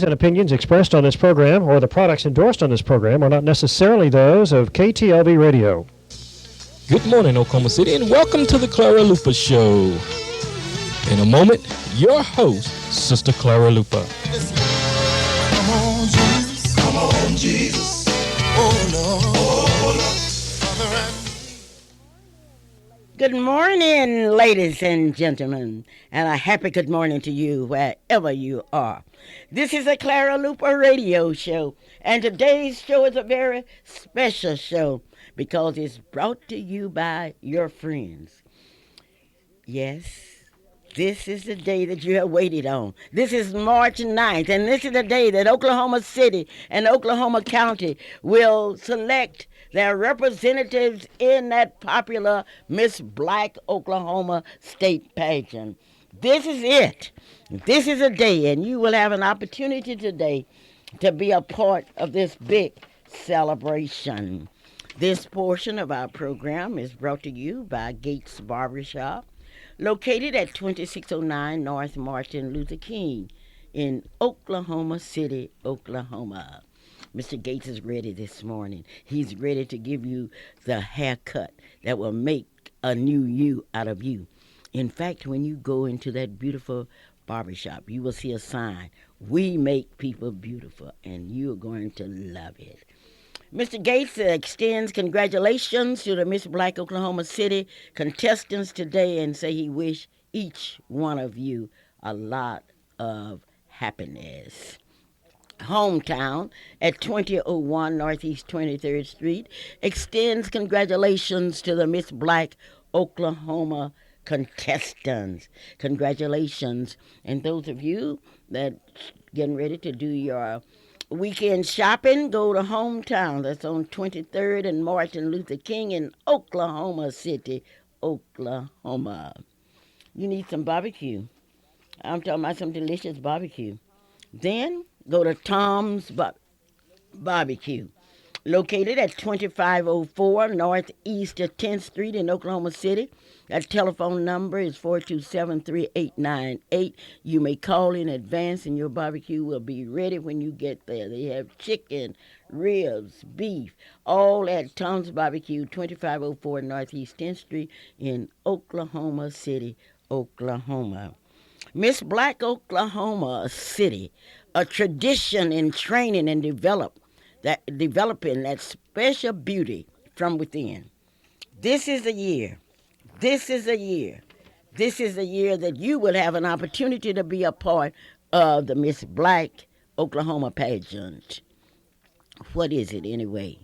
And opinions expressed on this program or the products endorsed on this program are not necessarily those of KTLV Radio. Good morning, Oklahoma City, and welcome to the Clara Luper Show. In a moment, your host, Sister Clara Luper. Come on, Jesus. Come on, Jesus. Oh, Lord. Oh, Lord. Good morning, ladies and gentlemen, and a happy good morning to you wherever you are. This is a Clara Luper radio show, and today's show is a very special show because it's brought to you by your friends. Yes. This is the day that you have waited on. This is March 9th, and this is the day that Oklahoma City and Oklahoma County will select their representatives in that popular Miss Black Oklahoma state pageant. This is it. This is a day, and you will have an opportunity today to be a part of this big celebration. This portion of our program is brought to you by Gates Barbershop, located at 2609 North Martin Luther King in Oklahoma City, Oklahoma. Mr. Gates is ready this morning. He's ready to give you the haircut that will make a new you out of you. In fact, when you go into that beautiful barbershop, you will see a sign, "We make people beautiful," and you're going to love it. Mr. Gates extends congratulations to the Miss Black Oklahoma City contestants today and say he wish each one of you a lot of happiness. Hometown at 2001 Northeast 23rd Street extends congratulations to the Miss Black Oklahoma contestants. Congratulations. And those of you that getting ready to do your weekend shopping, go to Hometown. That's on 23rd and Martin Luther King in Oklahoma City, Oklahoma. You need some barbecue. I'm talking about some delicious barbecue. Then go to Tom's Barbecue, located at 2504 Northeast 10th Street in Oklahoma City. That telephone number is 427-3898. You may call in advance and your barbecue will be ready when you get there. They have chicken, ribs, beef, all at Tom's Barbecue, 2504 Northeast 10th Street in Oklahoma City, Oklahoma. Miss Black Oklahoma City, a tradition in training and developing that special beauty from within. This is a year. This is a year. This is a year that you will have an opportunity to be a part of the Miss Black Oklahoma pageant. What is it anyway?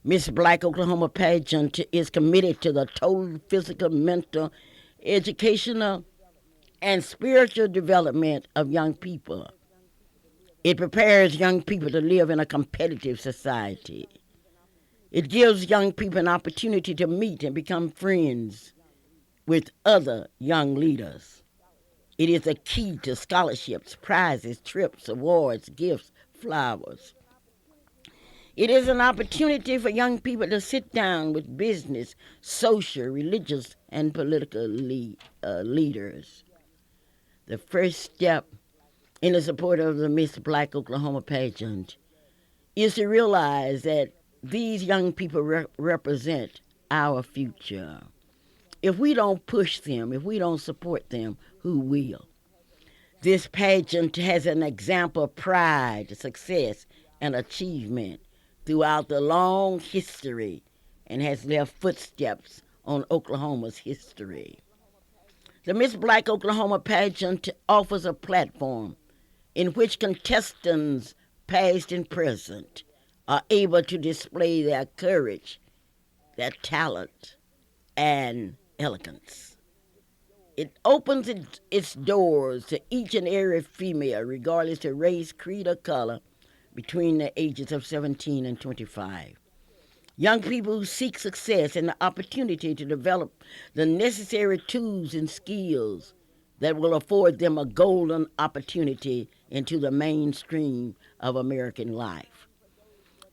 Miss Black Oklahoma pageant is committed to the total physical, mental, educational, and spiritual development of young people. It prepares young people to live in a competitive society. It gives young people an opportunity to meet and become friends with other young leaders. It is a key to scholarships, prizes, trips, awards, gifts, flowers. It is an opportunity for young people to sit down with business, social, religious, and political leaders. The first step in the support of the Miss Black Oklahoma pageant is to realize that these young people represent our future. If we don't push them, if we don't support them, who will? This pageant has an example of pride, success, and achievement throughout the long history and has left footsteps on Oklahoma's history. The Miss Black Oklahoma pageant offers a platform in which contestants, past and present, are able to display their courage, their talent, and elegance. It opens its doors to each and every female, regardless of race, creed, or color, between the ages of 17 and 25. Young people who seek success and the opportunity to develop the necessary tools and skills that will afford them a golden opportunity into the mainstream of American life.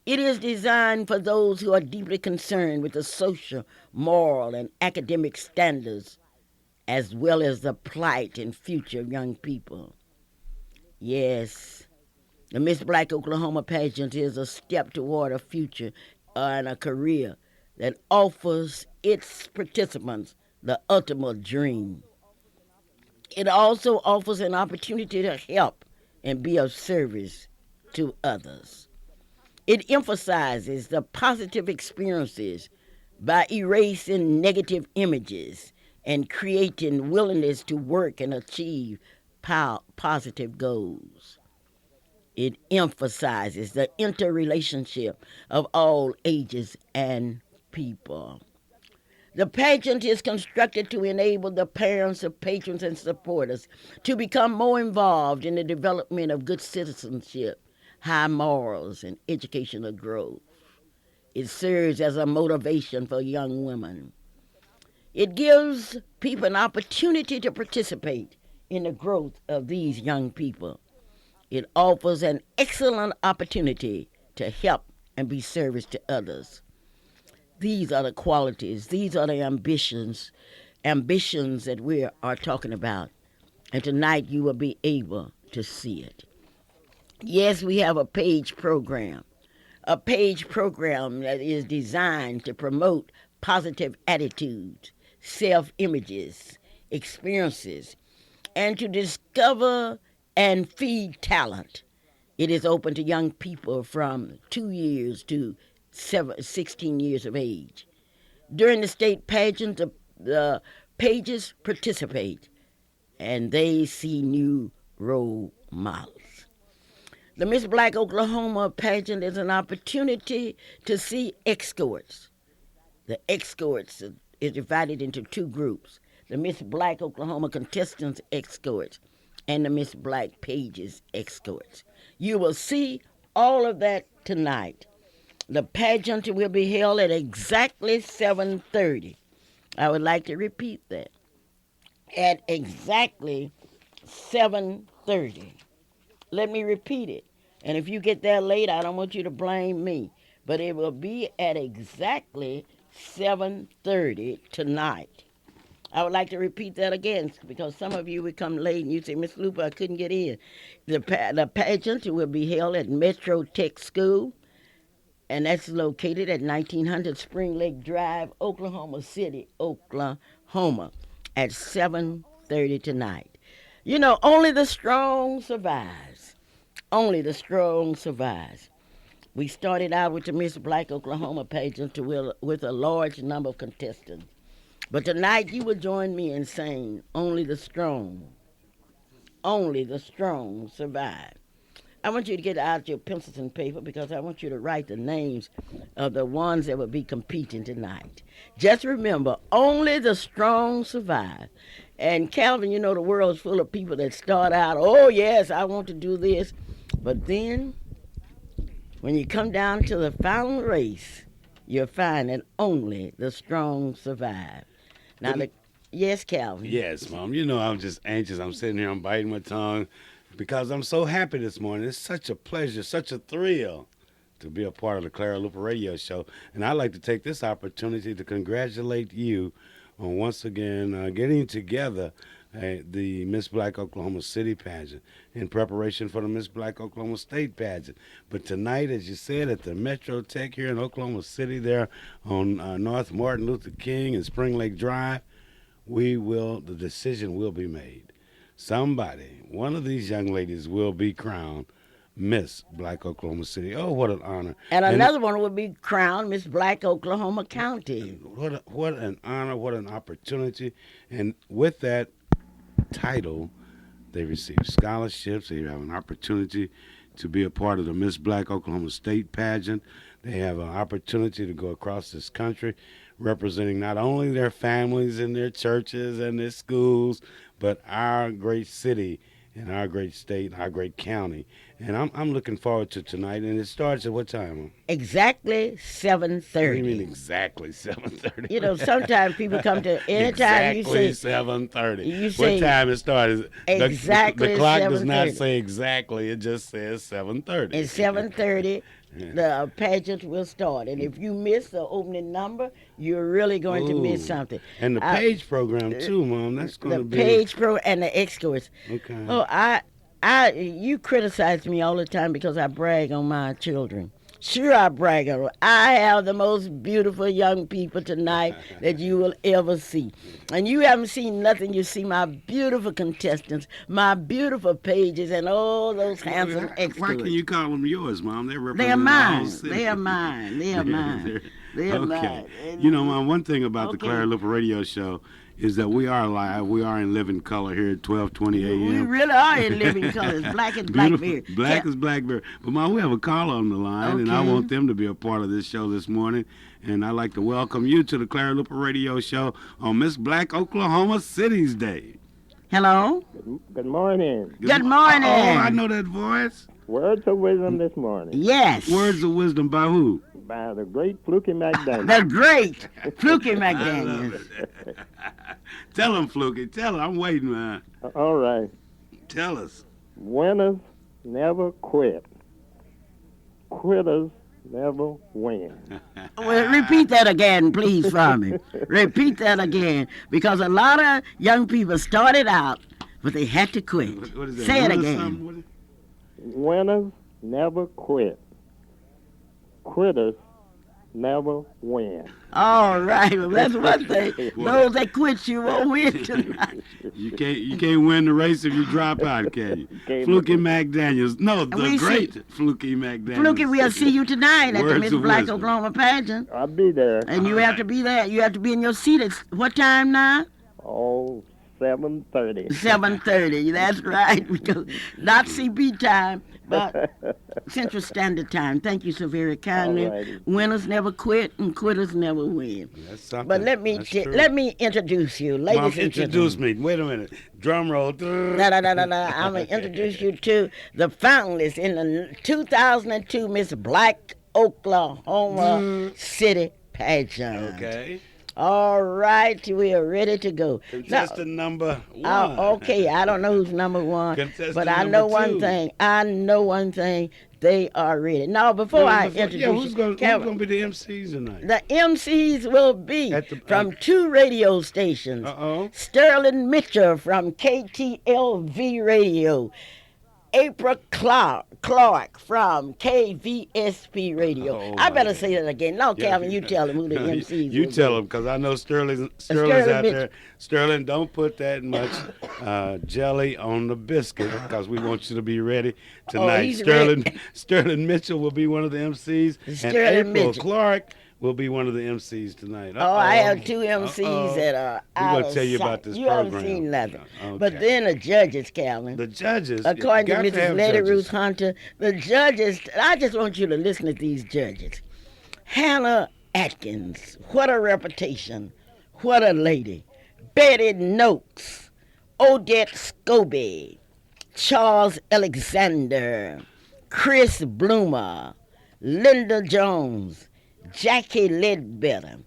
It is designed for those who are deeply concerned with the social, moral, and academic standards, as well as the plight and future of young people. Yes, The Miss Black Oklahoma pageant is a step toward a future and a career that offers its participants the ultimate dream. It also offers an opportunity to help and be of service to others. It emphasizes the positive experiences by erasing negative images and creating willingness to work and achieve positive goals. It emphasizes the interrelationship of all ages and people. The pageant is constructed to enable the parents of patrons and supporters to become more involved in the development of good citizenship, high morals, and educational growth. It serves as a motivation for young women. It gives people an opportunity to participate in the growth of these young people. It offers an excellent opportunity to help and be service to others. These are the qualities, these are the ambitions that we are talking about. And tonight you will be able to see it. Yes, we have a page program that is designed to promote positive attitudes, self-images, experiences, and to discover and feed talent. It is open to young people from 2 years to 16 years of age. During the state pageant, the pages participate and they see new role models. The Miss Black Oklahoma pageant is an opportunity to see escorts. The escorts is divided into two groups: the Miss Black Oklahoma contestants escorts and the Miss Black pages escorts. You will see all of that tonight. The pageant will be held at exactly 7:30. I would like to repeat that. At exactly 7:30. Let me repeat it. And if you get there late, I don't want you to blame me. But it will be at exactly 7:30 tonight. I would like to repeat that again because some of you would come late and you say, Miss Luper, I couldn't get in. The pageant will be held at Metro Tech School, and that's located at 1900 Spring Lake Drive, Oklahoma City, Oklahoma, at 7:30 tonight. You know, only the strong survives. Only the strong survives. We started out with the Miss Black Oklahoma pageant with a large number of contestants. But tonight you will join me in saying, only the strong survive. I want you to get out your pencils and paper because I want you to write the names of the ones that will be competing tonight. Just remember, only the strong survive. And Calvin, you know the world's full of people that start out, oh yes, I want to do this. But then, when you come down to the final race, you'll find that only the strong survive. Now, yes, Calvin. Yes, Mom. You know I'm just anxious. I'm sitting here, I'm biting my tongue because I'm so happy this morning. It's such a pleasure, such a thrill to be a part of the Clara Luper radio show. And I'd like to take this opportunity to congratulate you on once again getting together the Miss Black Oklahoma City pageant in preparation for the Miss Black Oklahoma State pageant. But tonight, as you said, at the Metro Tech here in Oklahoma City there on North Martin Luther King and Spring Lake Drive, the decision will be made. Somebody, one of these young ladies will be crowned Miss Black Oklahoma City. Oh, what an honor. And another one will be crowned Miss Black Oklahoma County. What an honor, what an opportunity. And with that title, they receive scholarships. They have an opportunity to be a part of the Miss Black Oklahoma State pageant. They have an opportunity to go across this country representing not only their families and their churches and their schools, but our great city and our great state, our great county. And I'm looking forward to tonight. And it starts at what time? Exactly 7:30. What do you mean exactly 7:30? You know, sometimes people come to anytime exactly you say 7:30. You say what time it starts? exactly the clock does 7:30. not say exactly. It just says 7:30. At 7:30, the pageant will start. And if you miss the opening number, you're really going to miss something. And the page program too, Mom. That's going to be the page program and the escorts. Okay. Oh, You criticize me all the time because I brag on my children. Sure, I brag on them. I have the most beautiful young people tonight that you will ever see. And you haven't seen nothing. You see my beautiful contestants, my beautiful pages, and all those handsome extras. Why can you call them yours, Mom? They're They're representing the mine. whole city. They're mine. They're mine. They're Okay. mine. You know, Mom, one thing about the Okay. Clara Luper Radio Show is that we are live. We are in living color here at 12:20 a.m. We really are in living colors. Black as blackberry. Black as blackberry. But, Mom, we have a caller on the line, and I Okay. want them to be a part of this show this morning. And I'd like to welcome you to the Clara Luper Radio Show on Miss Black Oklahoma City's Day. Hello? Good morning. Good morning. Oh, I know that voice. Words of wisdom this morning Yes. Words of wisdom by who? by the great Fluky McDaniel. The great Fluky I love McDaniel. it. Tell him, Fluky. Tell him. I'm waiting, man. All right. Tell us. Winners never quit. Quitters never win. Well, repeat that again, please, for me. Repeat that again, because a lot of young people started out, but they had to quit. What is that? Say it Winners again. something? What is- Winners never quit. Quitters never win. All right, well, that's one thing. Those that quit, you won't win tonight. You can't win the race if you drop out, can you? Can't Fluky win. McDaniels. No, the we great Fluky McDaniels. Fluky, we'll see you tonight at the Words Miss of Black wisdom. Oklahoma pageant. I'll be there. And you have to be there. You have to be in your seat at what time now? Oh, 7:30. 7:30. That's right. Because not CB time, but Central Standard Time. Thank you so very kindly. Alrighty. Winners never quit and quitters never win. That's something. But let me That's true. let me introduce you, ladies Mom, and introduce gentlemen. me. Wait a minute. Drum roll. I'm gonna introduce you to the finalists in the 2002 Miss Black Oklahoma City pageant. Okay. All right, we are ready to go. Now, Contestant number one. okay, I don't know who's number one, Contestant but I number know one two. thing. I know one thing. They are ready. Now, before I introduce yeah, who's you, going Kevin, to be the MCs tonight? the MCs will be At the- from two radio stations. Uh-oh. Sterling Mitchell from KTLV Radio. April Clark from KVSP Radio. Oh, I better my say that again. No, Calvin, you tell them who the MCs You will tell be. them, because I know Sterling's Sterling out Mitchell. there. Sterling, don't put that much jelly on the biscuit, because we want you to be ready tonight. he's Sterling ready. Sterling Mitchell will be one of the MCs, and Sterling April Mitchell. Clark will be one of the MCs tonight. Oh, I have two MCs that are We're out gonna of tell you sight. about this You program. haven't seen nothing. Okay. But then the judges, Calvin. The judges, According to got Mrs. have Letty judges. Ruth Hunter, the judges, I just want you to listen to these judges. Hannah Atkins, what a reputation. What a lady. Betty Noakes, Odette Scobie, Charles Alexander, Chris Bloomer, Linda Jones, Jackie Ledbetter,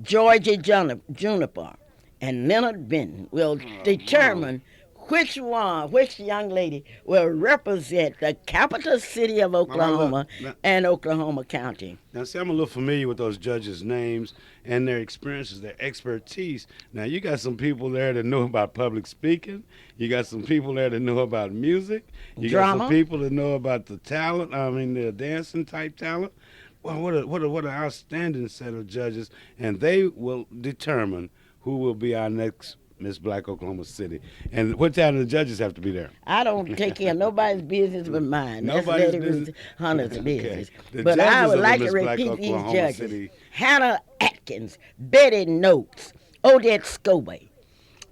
Georgia Juniper, and Leonard Benton will determine which young lady will represent the capital city of Oklahoma look, and Oklahoma County. Now, see, I'm a little familiar with those judges' names and their experiences, their expertise. Now, you got some people there that know about public speaking. You got some people there that know about music. You got Drama. some people that know about the talent, the dancing type talent. Well, what an outstanding set of judges, and they will determine who will be our next Miss Black Oklahoma City. And what time do the judges have to be there? I don't take care of nobody's business but mine. That's Nobody's Letty Ruth business. Hunter's Okay. business. The But I judges would of like the to Miss Black repeat these Oklahoma judges. City. Hannah Atkins, Betty Noakes, Odette Scobie,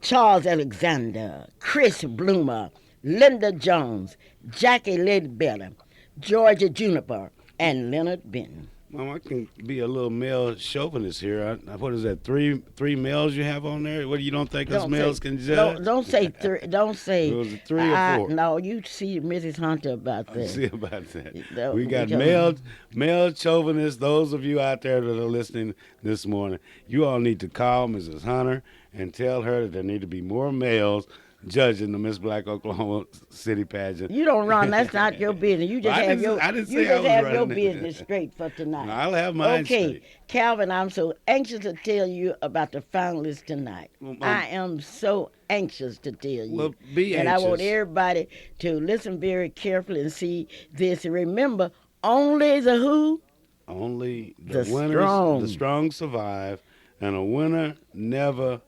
Charles Alexander, Chris Bloomer, Linda Jones, Jackie Ledbetter, Georgia Juniper, and Leonard Benton. Mom, I can be a little male chauvinist here. What is that? Three males you have on there? What, you don't think us males can judge? Don't say three. Don't say. Was it three or four? No, you see Mrs. Hunter about that. See about that. That- We got because- male chauvinists. Those of you out there that are listening this morning, you all need to call Mrs. Hunter and tell her that there need to be more males judging the Miss Black Oklahoma City pageant. You don't run. That's not your business. You just I have didn't- your I didn't you say I just was have your running it. business straight for tonight. I'll have mine Okay, straight. Calvin, I'm so anxious to tell you about the finalists tonight. Well, I am so anxious to tell you. Well, be and I want anxious. everybody to listen very carefully and see this. And remember, only the who? Only the The winners, strong. the strong survive, and a winner never.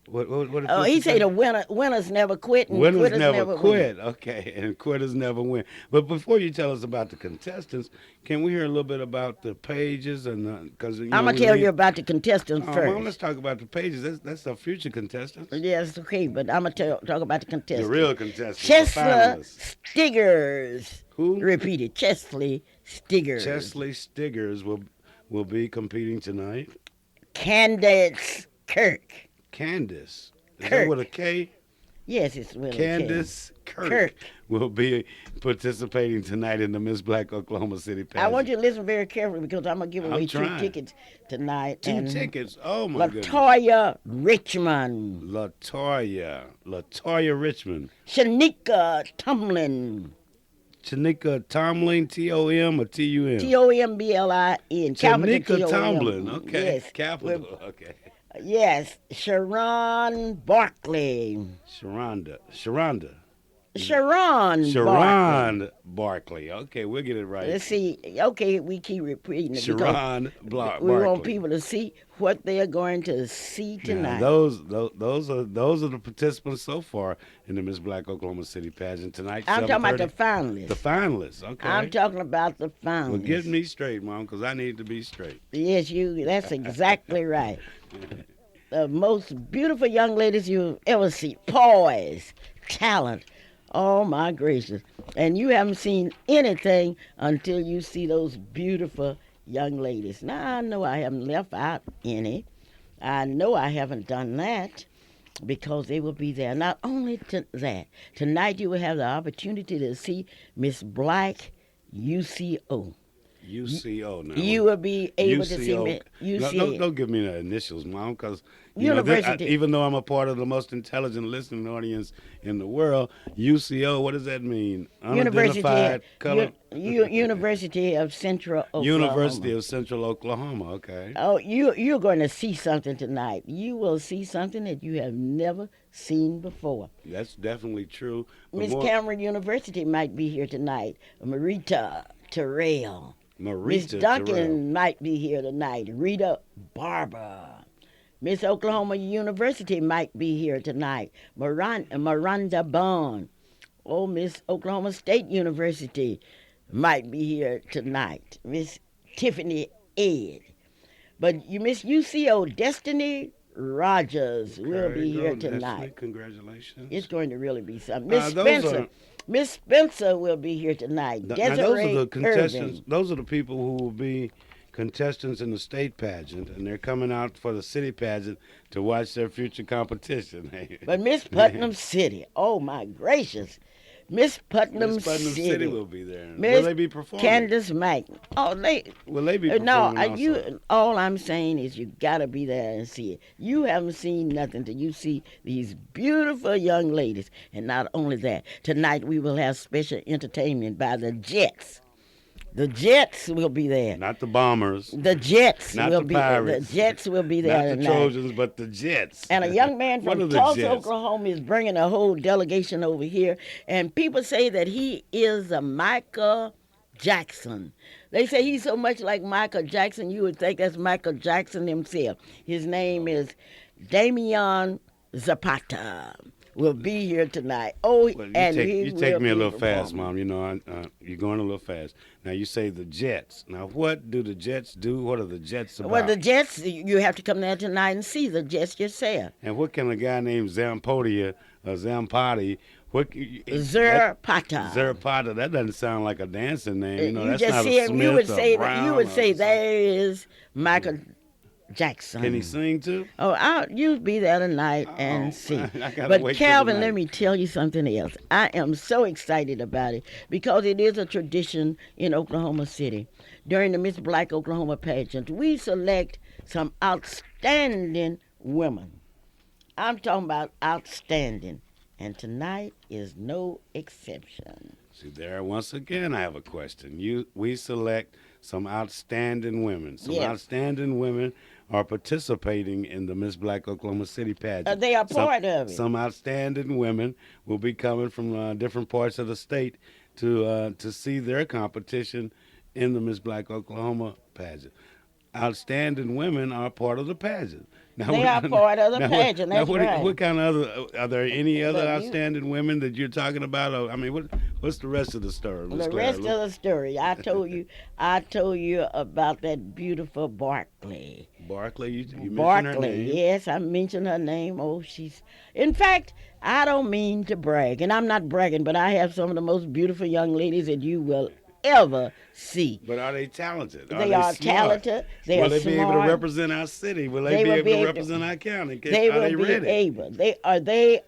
What Oh, he say the winners never quit and winners quitters never win. quit. Okay, and quitters never win. But before you tell us about the contestants, can we hear a little bit about the pages and because I'm gonna tell you about the contestants Oh, first. well, let's talk about the pages. That's our future contestants. Yes, okay, but I'm gonna talk about the contestants. The real contestants. the Chesley finalists. Stiggers. Who? Repeat it. Chesley Stiggers. Chesley Stiggers will be competing tonight. Candace Kirk. Candace. Is Kirk. that with a K? Yes, it's Willie Candace Kirk will be participating tonight in the Miss Black Oklahoma City pageant. I want you to listen very carefully because I'm gonna give away I'm 2 trying. tickets tonight. Two and tickets. Oh my goodness. Latoya Richmond, Latoya Richmond. Shanika Tumlin, Shanika Tomlin, T-O-M or T-U-M? Tomblin. Shanika Tomlin. Okay. Yes. Capital. Okay. Yes. Sharon Barkley. Sharonda. Sharon Barkley. Sharon Barkley. Okay, we'll get it right. Let's see. Okay, we keep repeating it because Sharon we Barkley. want people to see what they are going to see Now, tonight. those are the participants so far in the Miss Black Oklahoma City pageant tonight. I'm talking about the 7:30. finalists. The finalists. Okay. I'm talking about the finalists. Well, get me straight, Mom, because I need to be straight. Yes, that's exactly right. The most beautiful young ladies you've ever seen. Poise, talent. Oh, my gracious. And you haven't seen anything until you see those beautiful young ladies. Now, I know I haven't left out any. I know I haven't done that because they will be there. Not only that, tonight you will have the opportunity to see Miss Black UCO. UCO now. You will be able to see UCO. me. No, don't give me the initials, Mom, because University. even though I'm a part of the most intelligent listening audience in the world, UCO, what does that mean? Unidentified color? University of Central Oklahoma. University of Central Oklahoma. Okay. Oh, you're going to see something tonight. You will see something that you have never seen before. That's definitely true. But Miss more- Cameron University might be here tonight. Marita Terrell. Miss Marita Duncan Terrell. might be here tonight. Rita Barber. Miss Oklahoma University might be here tonight. Miranda Bond. Oh, Miss Oklahoma State University might be here tonight. Miss Tiffany Ed. But you Miss UCO Destiny Rogers will There be you here go, Destiny. tonight. Congratulations. It's going to really be something. Miss those Spencer. are- Miss Spencer will be here tonight. Now, those Desiree are the contestants. Irving. Those are the people who will be contestants in the state pageant, and they're coming out for the city pageant to watch their future competition. But Miss Putnam City, oh my gracious. Miss Putnam, Miss Putnam City will be there. Miss Will they be performing? Candace Mack. Oh, Will they be performing no, also? all I'm saying is you gotta be there and see it. You haven't seen nothing till you see these beautiful young ladies. And not only that, tonight we will have special entertainment by the Jets. The Jets will be there. Not the Bombers, The Jets Not will the be Pirates. The Jets will be there not the tonight. Trojans, but the Jets. And a young man What from are the Tulsa, Jets? Oklahoma is bringing a whole delegation over here. And people say that he is a Michael Jackson. They say he's so much like Michael Jackson, you would think that's Michael Jackson himself. His name is Damian Zapata. Will be here tonight. Oh, Well, and you take me a little fast, Mom. Mom. You know, you're going a little fast. Now, you say the Jets. Now, what do the Jets do? What are the Jets about? Well, the Jets, you have to come there tonight and see the Jets yourself. And what can a guy named Zampodia or Zampati, Zapata. Zapata, that doesn't sound like a dancing name. You know, You that's just not see a him. Smith You would or say Brown you would or say something. there is Michael Jackson. Can he sing too? Oh, you'll be there tonight Oh, and see. I gotta But wait till Calvin, tonight. let me tell you something else. I am so excited about it because it is a tradition in Oklahoma City. During the Miss Black Oklahoma pageant, we select some outstanding women. I'm talking about outstanding. And tonight is no exception. See there, once again, I have a question. We select some outstanding women. Some Yes. outstanding women are participating in the Miss Black Oklahoma City pageant. They are part of it. Some outstanding women will be coming from different parts of the state to see their competition in the Miss Black Oklahoma pageant. Outstanding women are part of the pageant. Now, They are part of the pageant. That's right. What kind of are there any other Look, outstanding women that you're talking about? Or, I mean, what's the rest of the story? Miss The Clara? rest of the story, I told you about that beautiful Barkley. Barkley, you mentioned her Barkley, name. yes, I mentioned her name. Oh, in fact, I don't mean to brag, and I'm not bragging, but I have some of the most beautiful young ladies that you will ever see. But are they talented? They are smart? talented. They Will are they be able to smart. represent our city? Will They they be will able be to able to- represent our county? They Are they will be ready? able. They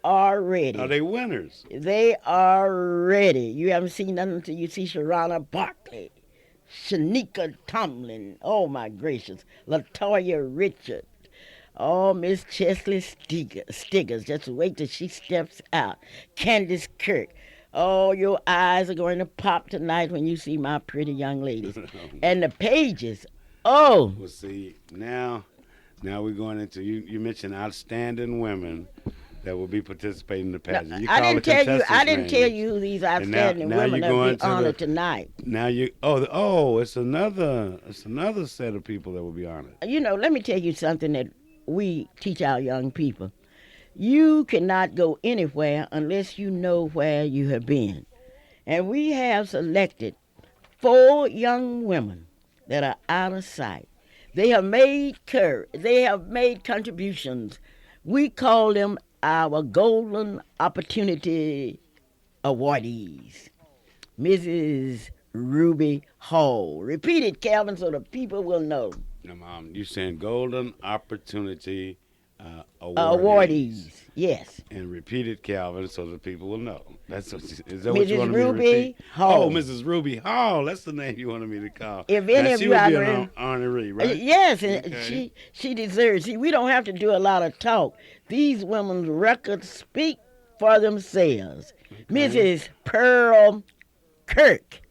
are ready. Are they winners? They are ready. You haven't seen nothing until you see Sharana Barkley, Shanika Tomlin. Oh my gracious, Latoya Richard. Oh, Miss Chesley Stiggers. Just wait till she steps out. Candace Kirk. Oh, your eyes are going to pop tonight when you see my pretty young ladies. And the pages. Oh, Well, see, now we're going into, you mentioned outstanding women that will be participating in the pageant. You I call didn't the tell you. I contestants' didn't tell names. you who these now outstanding you're women that going will be to honored the- tonight. Now it's another set of people that will be honored. You know, let me tell you something that we teach our young people. You cannot go anywhere unless you know where you have been. And we have selected 4 young women that are out of sight. They have made contributions. We call them our Golden Opportunity Awardees. Mrs. Ruby Hall. Repeat it, Calvin, so the people will know. Now, Mom, you saying Golden Opportunity Awardees. Awardees, yes. And repeat it, Calvin, so the people will know. Is that what you Mrs. wanted me to Ruby repeat? Hall. Oh, Mrs. Ruby Hall. That's the name you wanted me to call. If any now, of she you would out be there- an honoree, right? Yes, and Okay. she deserves. See, we don't have to do a lot of talk. These women's records speak for themselves. Mrs. Pearl Kirk.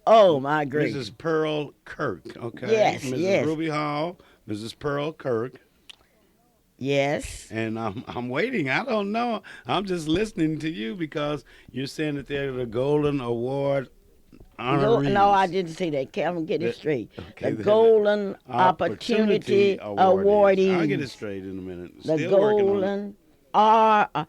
Oh my gracious. Mrs. Pearl Kirk. Okay. Yes, Mrs. yes. Ruby Hall, Mrs. Pearl Kirk. Yes. And I'm waiting. I don't know. I'm just listening to you because you're saying that they're the Golden Award honorees. No, I didn't say that. Calvin, get The- it straight. okay, The the Golden Opportunity Awardees. I'll get it straight in a minute. The Still working on it. Golden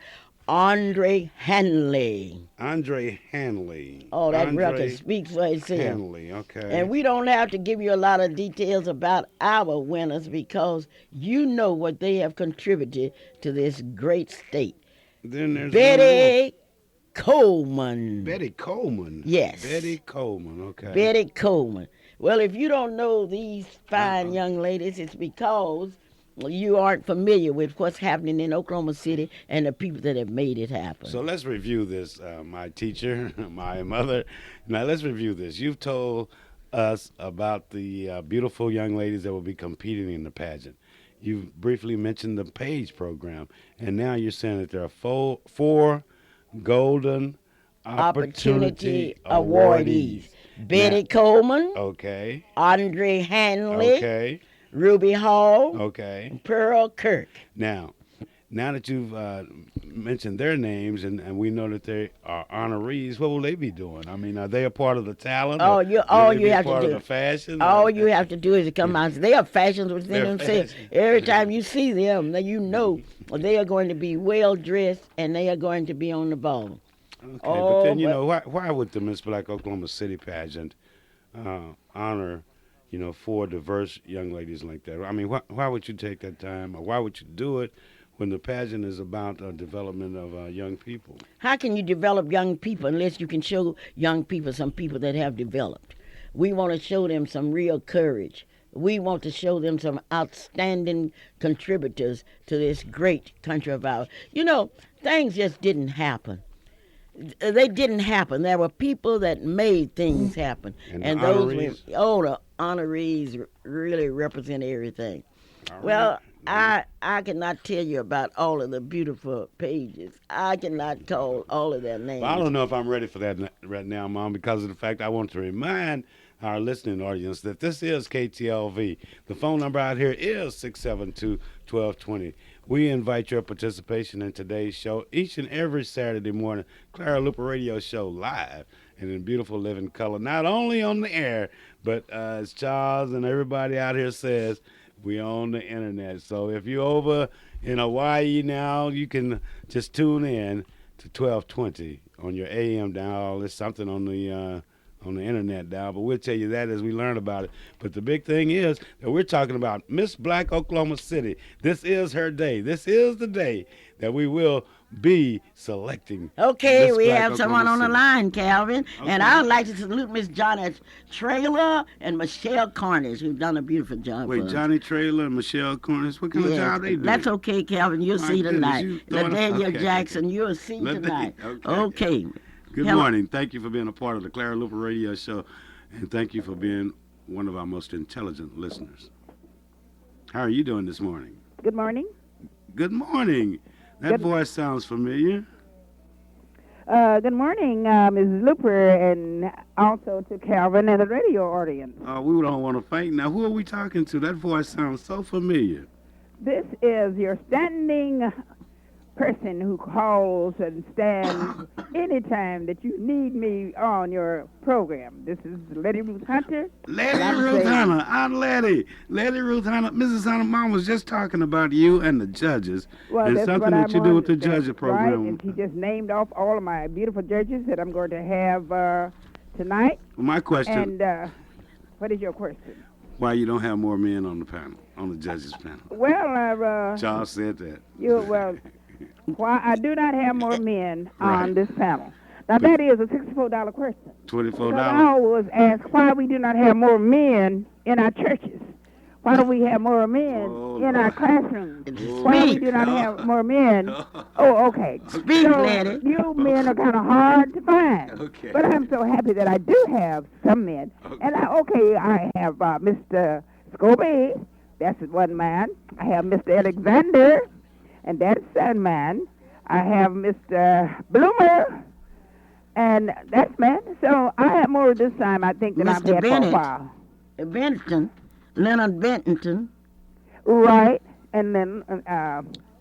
Andre Hanley. Andre Hanley. Oh, that Andre record speaks for itself. Hanley, okay. And we don't have to give you a lot of details about our winners because you know what they have contributed to this great state. Then there's Betty Coleman. Betty Coleman. Yes. Betty Coleman, okay. Betty Coleman. Well, if you don't know these fine young ladies, it's because you aren't familiar with what's happening in Oklahoma City and the people that have made it happen. So let's review this, my teacher, my mother. Now let's review this. You've told us about the beautiful young ladies that will be competing in the pageant. You've briefly mentioned the Page program, and now you're saying that there are four Golden Opportunity Awardees. Betty Coleman, Okay. Andre Hanley, Okay. Ruby Hall, Okay. and Pearl Kirk. Now that you've mentioned their names and we know that they are honorees, what will they be doing? I mean, are they a part of the talent? Oh, or you- will all they you be have to part do- of the fashion? All Or- you have to do is to come out. They are fashions within They're themselves. fashion. Every time you see them, you know they are going to be well dressed and they are going to be on the ball. Okay, but Oh, then but- why would the Miss Black Oklahoma City pageant honor 4 diverse young ladies like that? I mean, why would you take that time, or why would you do it when the pageant is about development of young people? How can you develop young people unless you can show young people some people that have developed? We want to show them some real courage. We want to show them some outstanding contributors to this great country of ours. Things just didn't happen. They didn't happen. There were people that made things happen. And the those honorees? the honorees really represent everything. All right. Well, I cannot tell you about all of the beautiful pages. I cannot call all of their names. Well, I don't know if I'm ready for that right now, Mom, because of the fact I want to remind our listening audience that this is KTLV. The phone number out here is 672-1220. We invite your participation in today's show each and every Saturday morning. Clara Luper Radio Show live and in beautiful living color, not only on the air, but as Charles and everybody out here says, we on the internet. So if you're over in Hawaii now, you can just tune in to 1220 on your AM dial. There's something on the internet dial, but we'll tell you that as we learn about it. But the big thing is that we're talking about Miss Black Oklahoma City. This is her day. This is the day that we will be selecting. Okay, Miss we Black have someone Oklahoma on the City. line, Calvin. And Okay. I would like to salute Miss Johnny Trailer and Michelle Cornish, who've done a beautiful job Wait, for us. Johnny Trailer and Michelle Cornish, what kind of Yes, job they do? that's okay, Calvin. You'll My see goodness, tonight. you throwing- Nathaniel okay. Jackson, you'll see tonight. Okay. Okay. Good Hello. morning. Thank you for being a part of the Clara Luper Radio Show, and thank you for being one of our most intelligent listeners. How are you doing this morning? Good morning. Good morning. That Good- voice sounds familiar. Good morning, Mrs. Luper, and also to Calvin and the radio audience. We don't want to faint. Now, who are we talking to? That voice sounds so familiar. This is your standing person who calls and stands anytime that you need me on your program. This is Letty Ruth Hunter. Letty I'm Ruth saying- Hunter. Aunt Letty. Letty Ruth Hunter. Mrs. Hunter, Mom was just talking about you and the judges. Well, and that's something what that I'm you do on- with the that's judges right, program. and he just named off all of my beautiful judges that I'm going to have tonight. My question, And what is your question? why you don't have more men on the panel, on the judges panel? Well, Charles said that. why I do not have more men Right. on this panel. Now, that is a $64 question. $24. Because I always ask why we do not have more men in our churches. Why do we have more men Oh, in our Lord. classrooms? Oh. Why we Speak. do not have more men? Oh, okay. Speak, so Letty. you men are kind of hard to find. Okay. But I'm so happy that I do have some men. Okay. And I have Mr. Scobie. That's one man. I have Mr. Alexander, and that's that man. I have Mr. Bloomer, and that's man. So I have more this time, I think, than I've Mr. had Bennett. for a while. Benton, Leonard Benton. Right, and then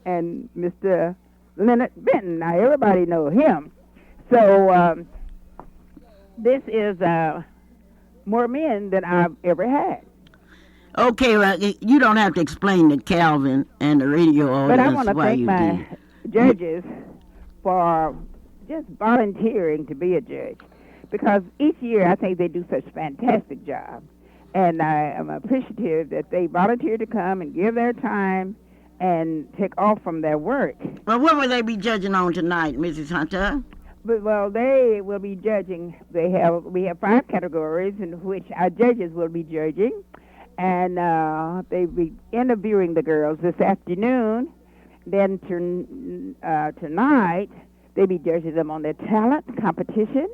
and Mr. Leonard Benton. Now everybody knows him. So this is more men than I've ever had. Okay, well, you don't have to explain to Calvin and the radio audience But I want to why thank you my did. judges for just volunteering to be a judge, because each year I think they do such a fantastic job, and I am appreciative that they volunteer to come and give their time and take off from their work. Well, what will they be judging on tonight, Mrs. Hunter? But, well, they will be judging. We have 5 categories in which our judges will be judging, and they'll be interviewing the girls this afternoon. Then tonight, they'll be judging them on their talent competition,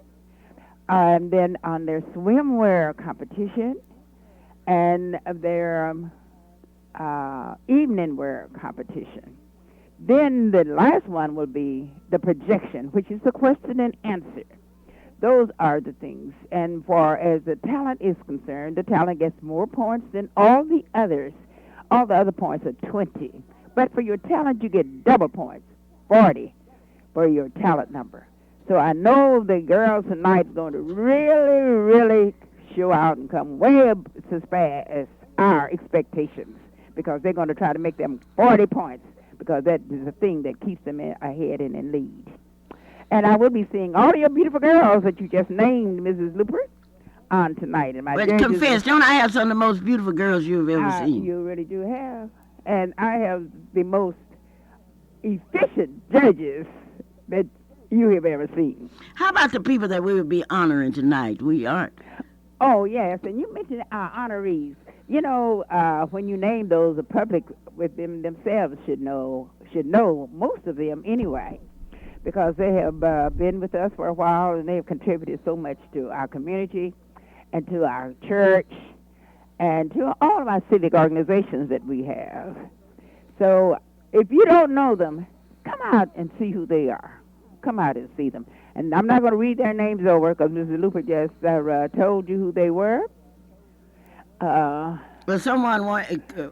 and then on their swimwear competition, and their evening wear competition. Then the last one will be the projection, which is the question and answer. Those are the things. And for as the talent is concerned, the talent gets more points than all the others. All the other points are 20. But for your talent, you get double points, 40, for your talent number. So I know the girls tonight are going to really, really show out and come way up as far as our expectations, because they're going to try to make them 40 points, because that is the thing that keeps them ahead and in lead. And I will be seeing all of your beautiful girls that you just named, Mrs. Luper, on tonight. And my But judges- confess, don't I have some of the most beautiful girls you've ever seen? You really do have. And I have the most efficient judges that you have ever seen. How about the people that we will be honoring tonight? We aren't. Oh, yes, and you mentioned our honorees. You know, when you name those, the public with them themselves should know most of them anyway, because they have been with us for a while, and they have contributed so much to our community and to our church. and to all of our civic organizations that we have. So if you don't know them, come out and see who they are. Come out and see them. And I'm not going to read their names over because Mrs. Luper just told you who they were. But someone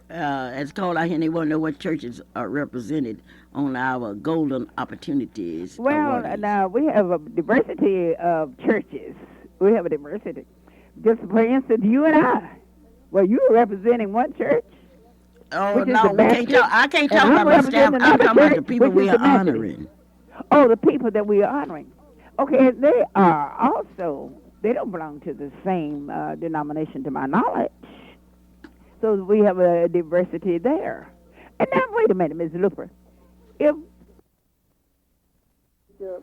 has called out here and they want to know what churches are represented on our Golden Opportunities Well, awardees. now we have a diversity of churches. We have a diversity. Just for instance, you and I. Well, you're representing one church. Oh, which is no, the we can't Baptist, talk. I can't and talk I'm about my staff. representing I'm another talking about the church, people which we is are the Methodist. honoring. Oh, the people that we are honoring. Okay, they are also, they don't belong to the same denomination to my knowledge. So we have a diversity there. And now, wait a minute, Ms. Luper. If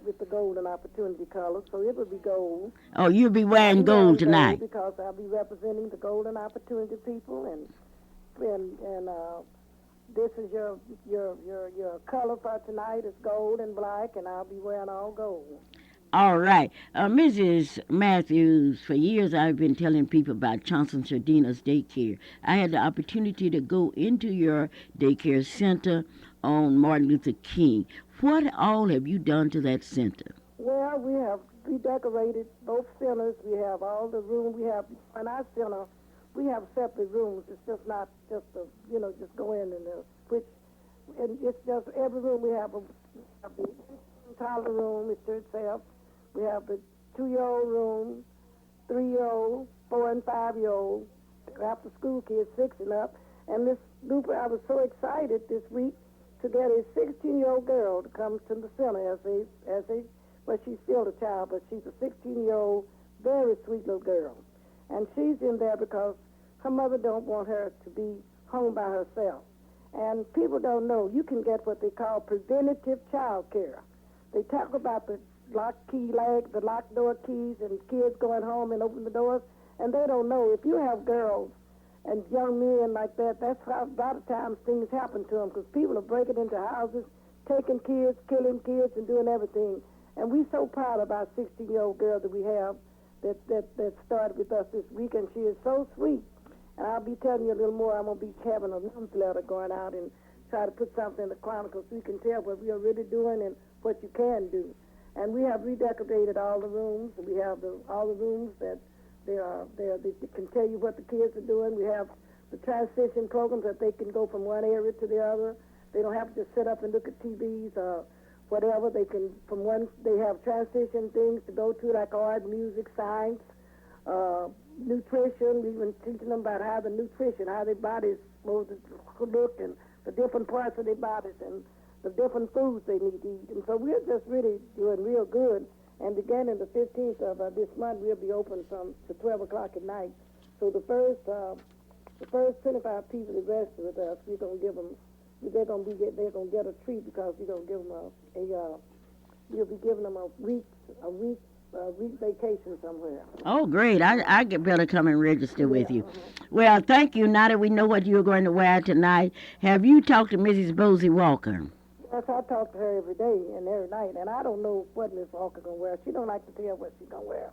with the golden opportunity color, so it would be gold. Oh, you'll be wearing gold tonight. Because I'll be representing the golden opportunity people, and this is your color for tonight is gold and black, and I'll be wearing all gold. All right. Mrs. Matthews, for years I've been telling people about Johnson Sardina's daycare. I had the opportunity to go into your daycare center on Martin Luther King. What all have you done to that center? Well, we have redecorated both centers. We have all the room. We have, in our center, we have separate rooms. It's just not just just go in and which, and it's just every room we have the toddler room, it's to itself. We have the 2-year-old room, 3-year-old, 4 and 5-year-old, after school kids 6 and up. And Miss Luper, I was so excited this week to get a 16-year-old girl to come to the center well, she's still a child, but she's a 16-year-old, very sweet little girl. And she's in there because her mother don't want her to be home by herself. And people don't know, you can get what they call preventative child care. They talk about the the lock door keys, and kids going home and open the doors, and they don't know. If you have girls and young men like that, that's how a lot of times things happen to them, because people are breaking into houses, taking kids, killing kids, and doing everything. And we're so proud of our 16-year-old girl that we have that started with us this week, and she is so sweet. And I'll be telling you a little more. I'm going to be having a newsletter going out and try to put something in the Chronicle so you can tell what we are really doing and what you can do. And we have redecorated all the rooms. We have all the rooms that they can tell you what the kids are doing. We have the transition programs that they can go from one area to the other. They don't have to just sit up and look at TVs or whatever. They can, they have transition things to go to, like art, music, science, nutrition. We've been teaching them about how their bodies supposed to look, and the different parts of their bodies, and the different foods they need to eat. And so we're just really doing real good. And beginning the 15th of this month, we'll be open to 12 o'clock at night. So the first 25 people that register with us, we're gonna give them. They're gonna get a treat, because we're gonna give them we'll be giving them a week vacation somewhere. Oh, great. I better come and register with you. Well, thank you. Now that we know what you're going to wear tonight, have you talked to Mrs. Bosie Walker? Yes, I talk to her every day and every night, and I don't know what Miss Walker gonna wear. She don't like to tell what she's gonna wear.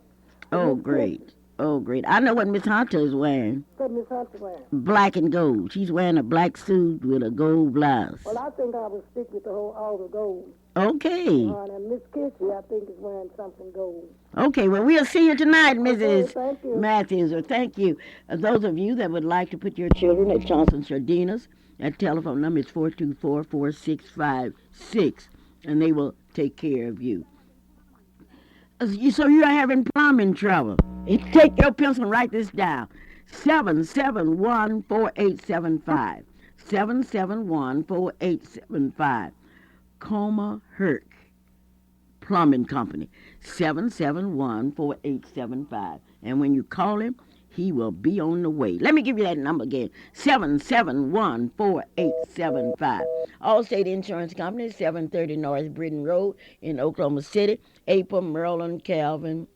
Oh, great. Oh, great. I know what Miss Hunter's wearing. What Miss Hunter wearing? Black and gold. She's wearing a black suit with a gold blouse. Well, I think I will stick with all the gold. Okay. And Miss Kissy, I think, is wearing something gold. Okay, well, we'll see you tonight, Okay, Mrs. thank you. Matthews. Or thank you. Those of you that would like to put your children at Johnson Sardina's, that telephone number is 424-4656, and they will take care of you. So you're having plumbing trouble. Take your pencil and write this down. 771-4875. 771-4875. Coma Herc Plumbing Company. 771-4875. And when you call him, he will be on the way. Let me give you that number again. 771-4875. Allstate Insurance Company, 730 North Britain Road in Oklahoma City. April, Maryland, Calvin,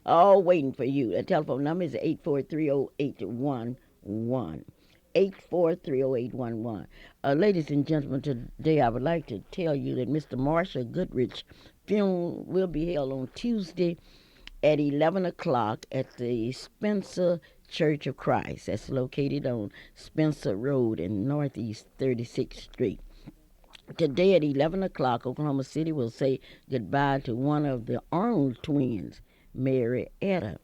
all waiting for you. The telephone number is 843-0811. 843-0811. Ladies and gentlemen, today I would like to tell you that Mr. Marshall Goodrich funeral will be held on Tuesday at 11 o'clock at the Spencer Church of Christ. That's located on Spencer Road in Northeast 36th Street. Today at 11 o'clock, Oklahoma City will say goodbye to one of the Arnold twins, Mary Etta.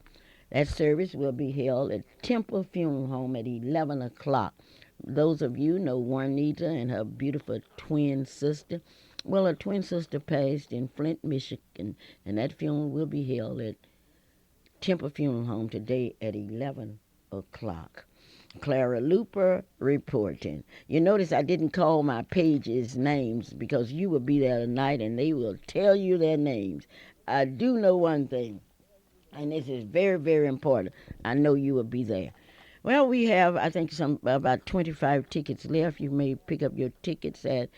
That service will be held at Temple Funeral Home at 11 o'clock. Those of you know Juanita and her beautiful twin sister. Well, her twin sister passed in Flint, Michigan, and that funeral will be held at Temple Funeral Home today at 11 o'clock. Clara Luper reporting. You notice I didn't call my pages names because you will be there tonight and they will tell you their names. I do know one thing, and this is very, very important. I know you will be there. Well, we have, I think, about 25 tickets left. You may pick up your tickets at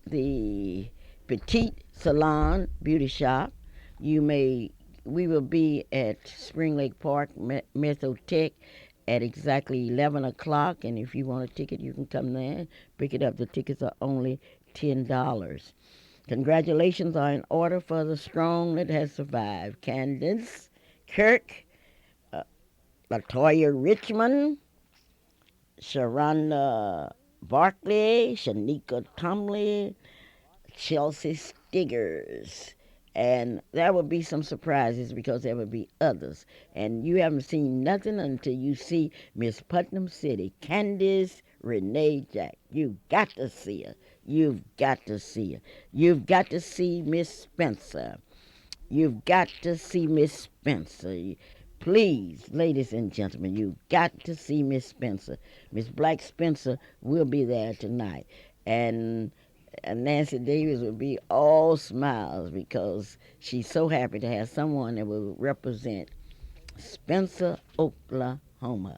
the Petite Salon Beauty Shop. We will be at Spring Lake Park, Mesotech, at exactly 11 o'clock, and if you want a ticket, you can come there and pick it up. The tickets are only $10. Congratulations are in order for the strong that has survived. Candace Kirk, Latoya Richmond, Sharonda Barkley, Shanika Tomley, Chelsea Stiggers. And there will be some surprises because there will be others. And you haven't seen nothing until you see Miss Putnam City, Candace Renee Jack. You've got to see her. You've got to see her. You've got to see Miss Spencer. You've got to see Miss Spencer. Please, ladies and gentlemen, you've got to see Miss Spencer. Miss Black Spencer will be there tonight. And Nancy Davis will be all smiles because she's so happy to have someone that will represent Spencer, Oklahoma.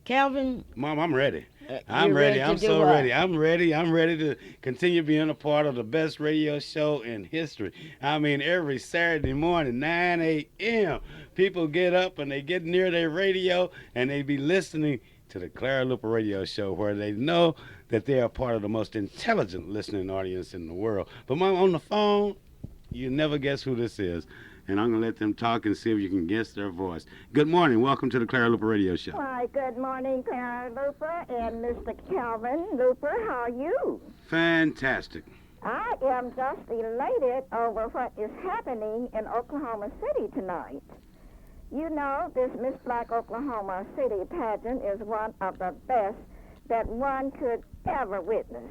Calvin? Mom, I'm ready. I'm ready. I'm so ready. I'm ready. I'm ready to continue being a part of the best radio show in history. I mean, every Saturday morning, 9 a.m., people get up and they get near their radio and they be listening to the Clara Luper radio show where they know that they are part of the most intelligent listening audience in the world. But Mom, on the phone, you never guess who this is. And I'm going to let them talk and see if you can guess their voice. Good morning. Welcome to the Clara Luper Radio Show. Why, good morning, Clara Luper and Mr. Calvin Luper. How are you? Fantastic. I am just elated over what is happening in Oklahoma City tonight. You know, this Miss Black Oklahoma City pageant is one of the best that one could ever witness.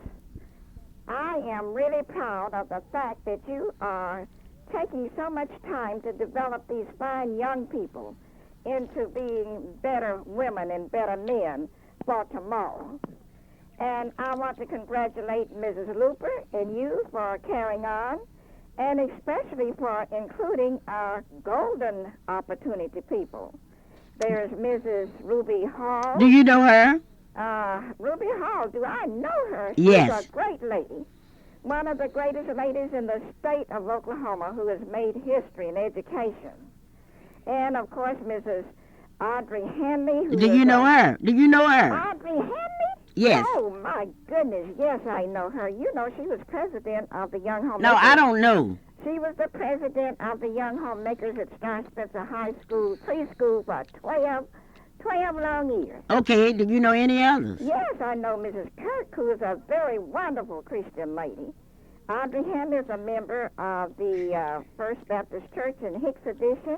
I am really proud of the fact that you are taking so much time to develop these fine young people into being better women and better men for tomorrow. And I want to congratulate Mrs. Luper and you for carrying on, and especially for including our golden opportunity people. There's Mrs. Ruby Hall. Do you know her? Ruby Hall, do I know her? Yes. She's a great lady. One of the greatest ladies in the state of Oklahoma who has made history in education. And, of course, Mrs. Audrey Henley. Do you know her? Do you know her? Audrey Henley? Yes. Oh, my goodness. Yes, I know her. You know, she was president of the Young Homemakers. No, I don't know. She was the president of the Young Homemakers at Star Spencer High School, preschool for 12 long years. Okay, do you know any others? Yes, I know Mrs. Kirk, who is a very wonderful Christian lady. Audrey Henley is a member of the First Baptist Church in Hicks Edition,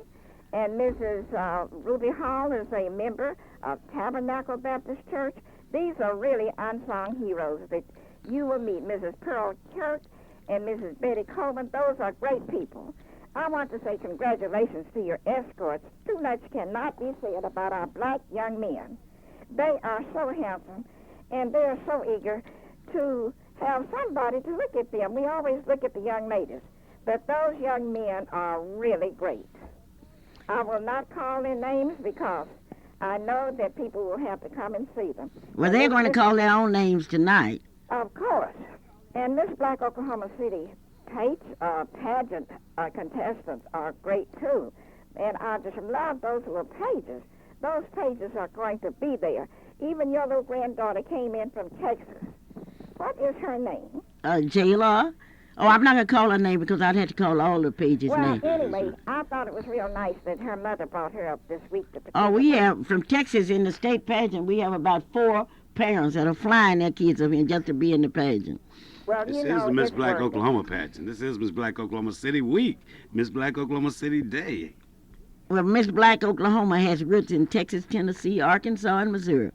and Mrs. Ruby Hall is a member of Tabernacle Baptist Church. These are really unsung heroes that you will meet. Mrs. Pearl Kirk and Mrs. Betty Coleman, those are great people. I want to say congratulations to your escorts. Too much cannot be said about our black young men. They are so handsome, and they are so eager to have somebody to look at them. We always look at the young ladies, but those young men are really great. I will not call their names because I know that people will have to come and see them. Well, they're going to call their own names tonight. Of course. And Miss Black Oklahoma City pageant contestants are great, too. And I just love those little pages. Those pages are going to be there. Even your little granddaughter came in from Texas. What is her name? Jayla. Oh, I'm not going to call her name because I'd have to call all the pages' Well, names. anyway, I thought it was real nice that her mother brought her up this week to Oh, we participate. have, from Texas in the state pageant, we have about 4 parents that are flying their kids up here just to be in the pageant. Well, This you is know, the Miss it's Black working. Oklahoma pageant. This is Miss Black Oklahoma City week. Miss Black Oklahoma City Day. Well, Miss Black Oklahoma has roots in Texas, Tennessee, Arkansas, and Missouri.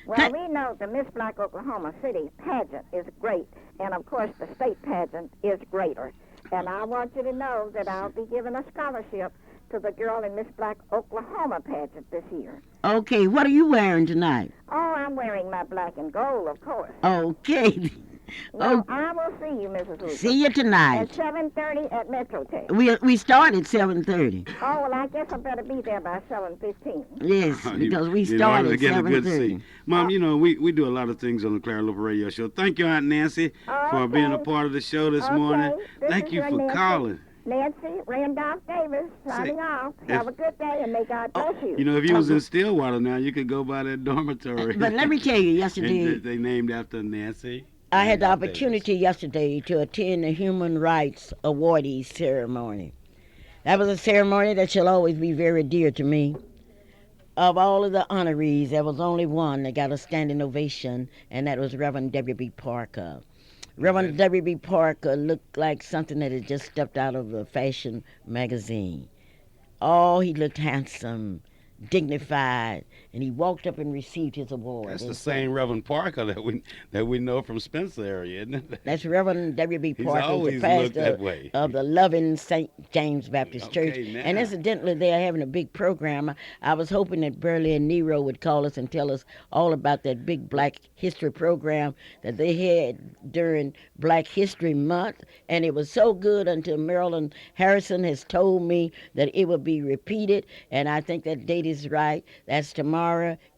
Well, we know the Miss Black Oklahoma City pageant is great, and of course the state pageant is greater. And I want you to know that I'll be giving a scholarship to the girl in Miss Black Oklahoma pageant this year. Okay, what are you wearing tonight? Oh, I'm wearing my black and gold, of course. Okay. Well, I will see you, Mrs. Luper. See you tonight. At 7:30 at Metrotech. We start at 7:30. Oh, well, I guess I better be there by 7:15. Yes, because we In start order at to get a good 7:30. seat. Mom, you know, we do a lot of things on the Clara Luper Radio Show. Thank you, Aunt Nancy, for being a part of the show this morning. This Thank is you your for Nancy. calling. Nancy Randolph Davis signing off. Have a good day and may God bless you. You know, if you was in Stillwater now, you could go by that dormitory. But let me tell you, yesterday, And they named after Nancy. I had the Randolph opportunity yesterday to attend the Human Rights Awardees ceremony. That was a ceremony that shall always be very dear to me. Of all of the honorees, there was only one that got a standing ovation, and that was Reverend W.B. Parker. Reverend W.B. Parker looked like something that had just stepped out of a fashion magazine. Oh, he looked handsome, dignified, and he walked up and received his award. That's the same Reverend Parker that we know from Spencer area, isn't it? That's Reverend W.B. He's Parker, the always looked that pastor way. of the Loving St. James Baptist Okay, Church. now. And incidentally, they are having a big program. I was hoping that Burley and Nero would call us and tell us all about that big Black History program that they had during Black History Month. And it was so good until Marilyn Harrison has told me that it will be repeated. And I think that date is right. That's tomorrow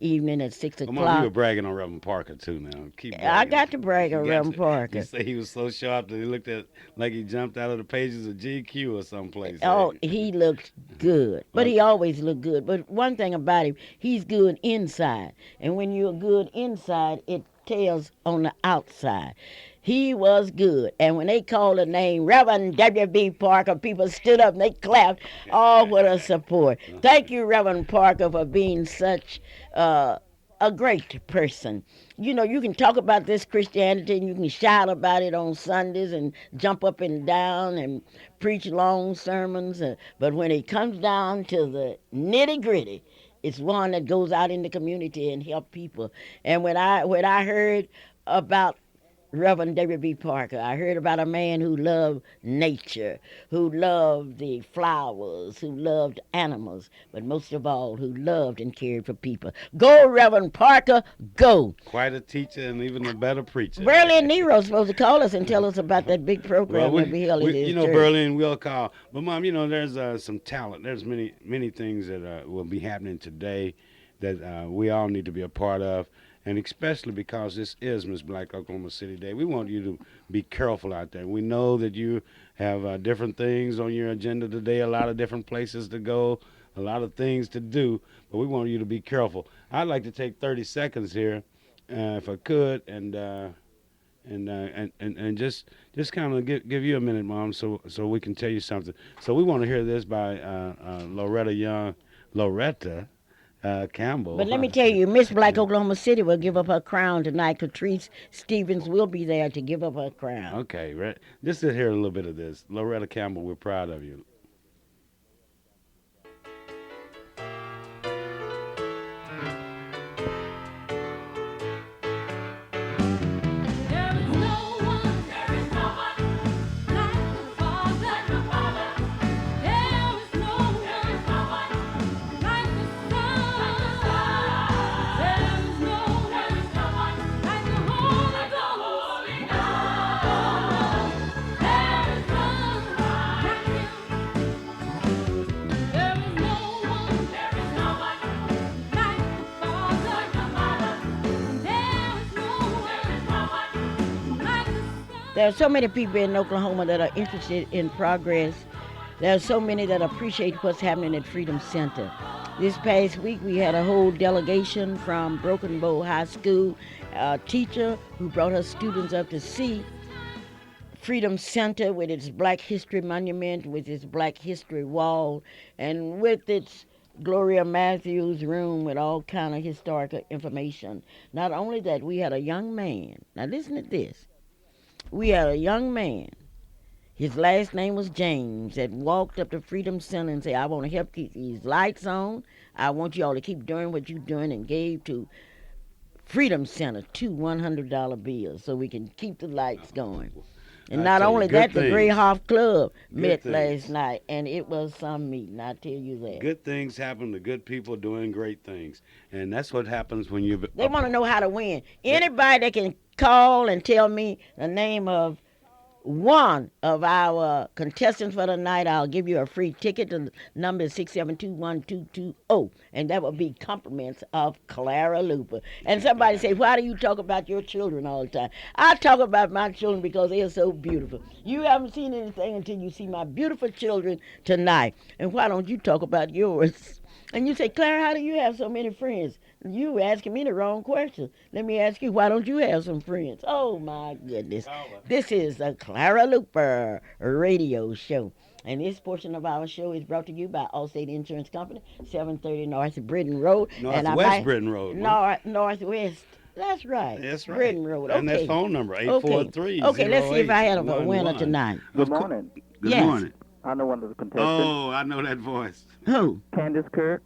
evening at 6 Well, o'clock. Mom, you were bragging on Reverend Parker, too, now. Keep bragging. I got to brag on You got Reverend to. Parker. You say he was so sharp that he looked at like he jumped out of the pages of GQ or someplace. Oh, he looked good. But he always looked good. But one thing about him, he's good inside. And when you're good inside, it tells on the outside. He was good. And when they called the name Reverend W.B. Parker, people stood up and they clapped. Oh, what a support. Thank you, Reverend Parker, for being such a great person. You know, you can talk about this Christianity and you can shout about it on Sundays and jump up and down and preach long sermons. But when it comes down to the nitty gritty, it's one that goes out in the community and help people. And when I heard about Reverend W.B. Parker, I heard about a man who loved nature, who loved the flowers, who loved animals, but most of all, who loved and cared for people. Go, Reverend Parker, go. Quite a teacher and even a better preacher. Burley and Nero's supposed to call us and tell us about that big program Well, that we held at his you know, church. Burley, and we'll call. But, Mom, you know, there's some talent. There's many things that will be happening today that we all need to be a part of. And especially because this is Miss Black Oklahoma City Day, we want you to be careful out there. We know that you have different things on your agenda today, a lot of different places to go, a lot of things to do, but we want you to be careful. I'd like to take 30 seconds here, if I could, and just kind of give you a minute, Mom, so we can tell you something. So we want to hear this by Loretta Campbell. But let me tell you, Miss Black Oklahoma City will give up her crown tonight. Catrice Stevens will be there to give up her crown. Okay, right. Just to hear a little bit of this. Loretta Campbell, we're proud of you. There are so many people in Oklahoma that are interested in progress. There are so many that appreciate what's happening at Freedom Center. This past week, we had a whole delegation from Broken Bow High School, a teacher who brought her students up to see Freedom Center with its Black History Monument, with its Black History Wall, and with its Gloria Matthews room with all kind of historical information. Not only that, we had a young man. Now listen to this. We had a young man. His last name was James, that walked up to Freedom Center and said, I want to help keep these lights on. I want you all to keep doing what you're doing, and gave to Freedom Center 2 $100 bills so we can keep the lights going. And not only that, the Greyhoff Club met last night, and it was some meeting, I tell you that. Good things happen to good people doing great things. And that's what happens when you... They want to know how to win. Anybody that can call and tell me the name of one of our contestants for the night, I'll give you a free ticket. The number is 6721220, and that will be compliments of Clara Luper. And somebody say, why do you talk about your children all the time? I talk about my children because they are so beautiful. You haven't seen anything until you see my beautiful children tonight. And why don't you talk about yours? And you say, Clara, how do you have so many friends? You asking me the wrong question. Let me ask you, why don't you have some friends? Oh, my goodness. This is the Clara Luper radio show. And this portion of our show is brought to you by Allstate Insurance Company, 730 North Britton Road. Northwest Britton Road. Northwest. That's right. That's right. Britton Road. Okay. And that phone number, 843 Okay, let's see if I had a winner tonight. Good morning. Good morning. I know one of the contestants. Oh, I know that voice. Who? Candace Kirk.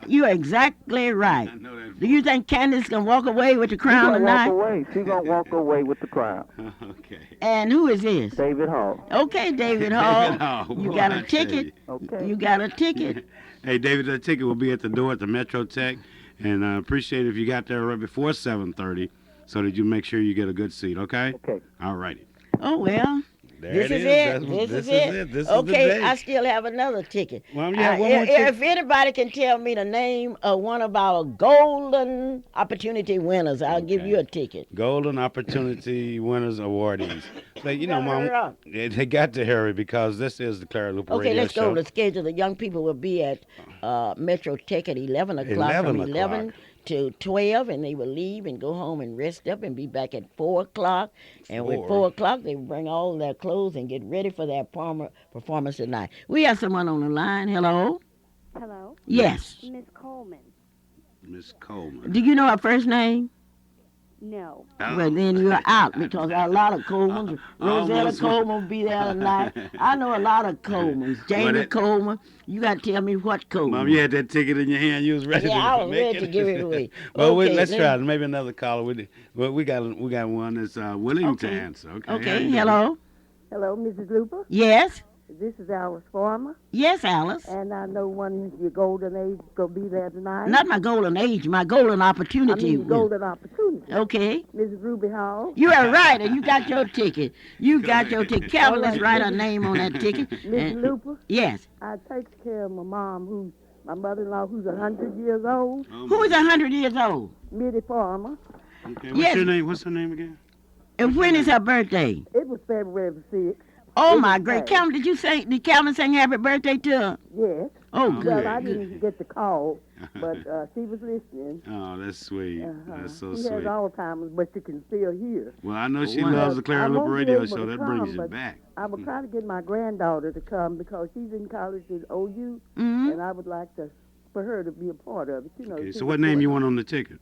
You're exactly right. I know that voice. Do you think Candace can walk away with the crown tonight? She's going to walk away with the crown. Okay. And who is this? David Hall. Okay, David Hall. David Hall. You Boy, got I a tell ticket. you. Okay. You got a ticket. Hey, David, that ticket will be at the door at the Metro Tech. And I appreciate it if you got there right before 7:30 so that you make sure you get a good seat, okay? Okay. All righty. Oh, well. There This it is is. it. This is it. This is the Okay, day. I still have another ticket. Well, you have one more ticket. If anybody can tell me the name of one of our golden opportunity winners, I'll give you a ticket. Golden Opportunity Winners Awardees. So, you know, Hurry Mom, up. they got to hurry because this is the Clara Luper Okay, Radio let's Show. go to the schedule. The young people will be at Metro Tech at 11 o'clock. 11 From 11 to 12, and they will leave and go home and rest up and be back at 4 o'clock. And with 4 o'clock, they will bring all their clothes and get ready for their performance tonight. We have someone on the line. Hello? Hello, Yes. Miss Coleman. Miss Coleman. Do you know her first name? No. Well, then you're out because there are a lot of Colemans. Rosetta almost- Coleman will be there tonight. I know a lot of Colemans. Jamie Coleman. You got to tell me what Coleman. Mom, you had that ticket in your hand. You was ready to Yeah, I was make ready it. to give it away. Well, Okay, let's let try me- it. Maybe another caller. We got one that's willing to answer. Okay. how Okay, you doing? hello? Hello, Mrs. Luper. Yes? This is Alice Farmer, Yes, Alice. and I know one of your golden age gonna be there tonight. Not my golden age, my golden I opportunity. mean, golden opportunity. Okay. Mrs. Ruby Hall, You are right, and you got your ticket. You got your ticket. Calvin, let's write her name on that ticket. Miss Luper. Yes. I take care of my mom, my mother-in-law, who's 100 years old, Who is 100 years old? Mitty Farmer. Okay. Yes. What's her name again? And when is her birthday? It was February the 6th. Oh, It my was great. Friday. Calvin, did Calvin sing happy birthday to her? Yes. Oh, Okay. good. Well, I didn't get the call, but she was listening. Oh, that's sweet. That's so She sweet. has Alzheimer's, but you can still hear. Well, I know she Wow. loves the Clara I Luper won't be Radio able Show. to That come, brings you but back. I will try to get my granddaughter to come because she's in college at OU, Mm-hmm. and I would like for her to be a part of it. You know. Okay, she's so what name you want on the ticket?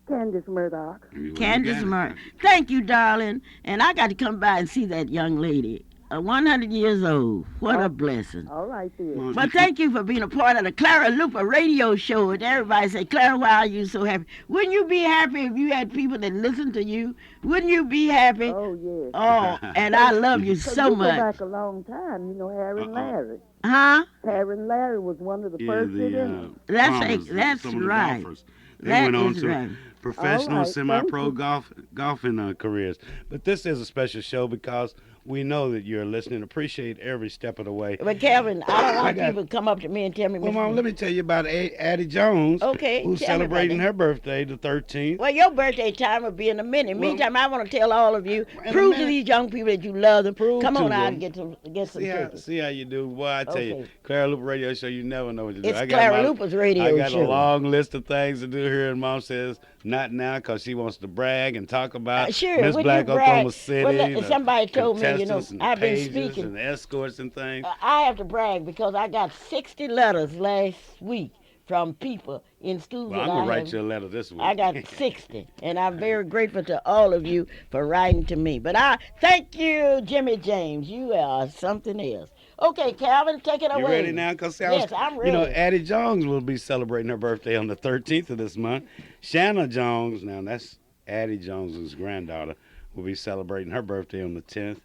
Candace Murdoch. Candace Murray. Thank you, darling. And I got to come by and see that young lady. 100 years old. What a blessing. All right, then. Well, But thank you for being a part of the Clara Luper radio show. And everybody say, Clara, why are you so happy? Wouldn't you be happy if you had people that listen to you? Wouldn't you be happy? Oh, yes. Oh, and I love you 'Cause so we go much. back a long time. You know, Harry and Larry. Huh? Harry and Larry was one of the first to them. That's some of the right. golfers. They That went on is to right. professional, All right, semi-pro thank golfing careers. But this is a special show because we know that you're listening. Appreciate every step of the way. But Calvin, I don't want got- people to come up to me and tell me. Well, Mr. Mom, let me tell you about Addie Jones, Okay, who's tell me about celebrating that. her birthday, the 13th. Well, your birthday time will be in a minute. Well, Meantime, I want to tell all of you, in a prove to minute. these young people that you love them. Prove Come to on out them. and get some tickets. See how you do. Boy, I tell you, Okay. Clara Luper Radio Show, you never know what to do. It's I got Clara Luper's radio I got show. a long list of things to do here, and Mom says, not now, because she wants to brag and talk about Sure, Miss when Black you brag- Oklahoma City. well, look, the somebody told me you know, assistants and I've been pages speaking. and escorts and things. I have to brag because I got 60 letters last week from people in schools Well, that I'm going I to write have. you a letter this week. I got 60, and I'm very grateful to all of you for writing to me. But I thank you, Jimmy James. You are something else. Okay, Calvin, take it away. You ready now? Cause Yes, I'm ready. You know, Addie Jones will be celebrating her birthday on the 13th of this month. Shanna Jones, now that's Addie Jones's granddaughter, will be celebrating her birthday on the 10th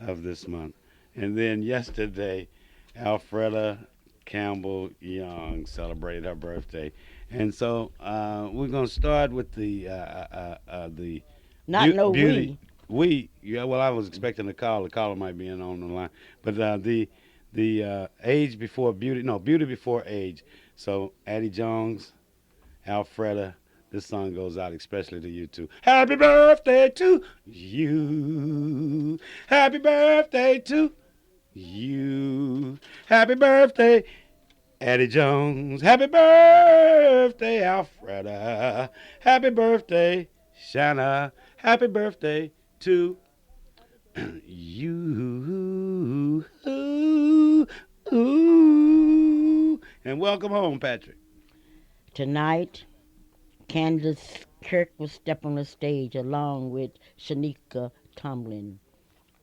of this month. And then yesterday, Alfreda Campbell Young celebrated her birthday. And so we're going to start with the Not no beauty. Yeah, well, I was expecting a call. The caller might be in on the line. But the age before beauty, no, beauty before age. So Addie Jones, Alfreda, this song goes out especially to you two. Happy birthday to you. Happy birthday to you. Happy birthday, Addie Jones. Happy birthday, Alfreda. Happy birthday, Shanna. Happy birthday to you. And welcome home, Patrick. Tonight, Candace Kirk will step on the stage along with Shanika Tomlin,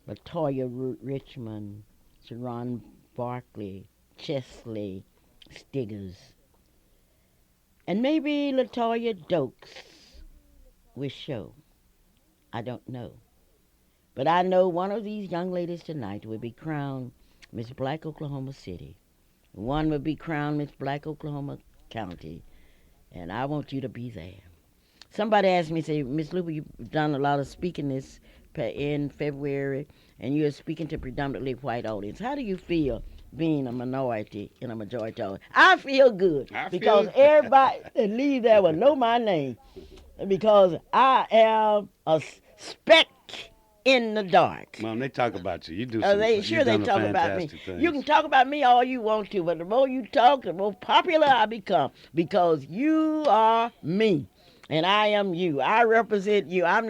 Latoya Richmond, Sharon Barkley, Chesley Stiggers, and maybe Latoya Dokes will show. I don't know. But I know one of these young ladies tonight will be crowned Miss Black Oklahoma City. One will be crowned Miss Black Oklahoma County. And I want you to be there. Somebody asked me, say, Miss Luper, you've done a lot of speaking this in February, and you're speaking to predominantly white audience. How do you feel being a minority in a majority audience? I feel good because everybody that leaves there will know my name because I am a speck in the dark. Mom, they talk about you. You do They talk about me. things. You can talk about me all you want to, but the more you talk, the more popular I become because you are me and I am you. I represent you. I'm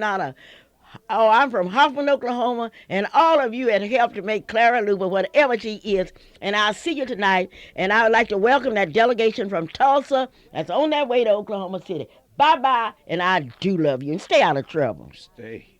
from Hoffman, Oklahoma, and all of you have helped to make Clara Luper whatever she is. And I'll see you tonight, and I would like to welcome that delegation from Tulsa that's on their way to Oklahoma City. Bye-bye, and I do love you, and stay out of trouble. Stay.